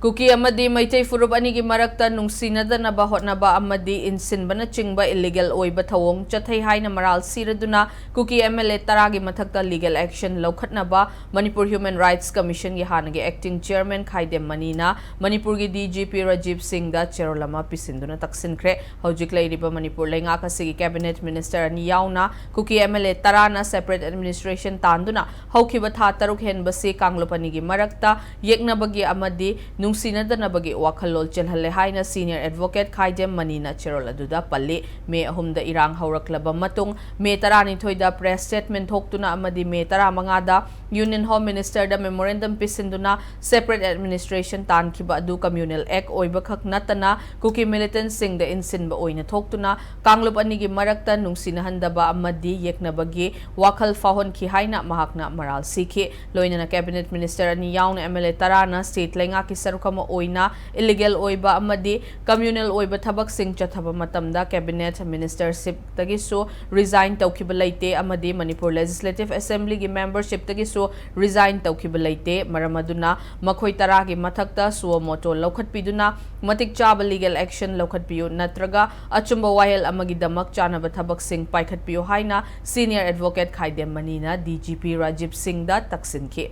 Kuki amadi maitai furup anigi marakta nungsinadana hotnaba amadi insinbana chingba illegal oiba thawong chathai haina maral siraduna Kuki MLA taragi mathakta legal action laukhatnaba Manipur Human Rights Commission gi hanagi acting chairman KHAIDEM manina Manipur gi DGP RAJIV Singh da cherolama pisinduna taksinkre hojik lairiba Manipur lenga kasigi cabinet minister ani yauna Kuki MLA tarana separate administration tanduna haukiba tha taruk henbasi kanglopani gi marakta yeknabagi amadi nungsinadana wakhalol chelhalle haina senior advocate KHAIDEM manina cherol aduda palli me ahumda irang hauraklaba matung me tarani thoida press statement thoktuna amadi me tara mangada union home minister da memorandum pisinduna separate administration tankiba adu communal act oiba khak natana Kuki militant sing da insinba oina thoktuna kanglup anigi marakta nungsinahandaba amadi yeknabagi wakhal fahon ki haina mahakna maral sikhi loina na cabinet minister ani yauna MLA tarana state lenga ki kama oina illegal oiba amadi communal oiba thabak sing chathaba matamda cabinet ministership tagiso resign tawkiba laite amadi Manipur Legislative Assembly gi membership tagiso resign tawkiba laite maramaduna makhoi taragi mathakta suwa moto laukhatpiduna matik chaba legal action laukhatpiyu natraga achumba wahel amagi damak chanaba thabak sing paikhatpiyu haina senior advocate KHAIDEM manina DGP RAJIV Singh da taksinki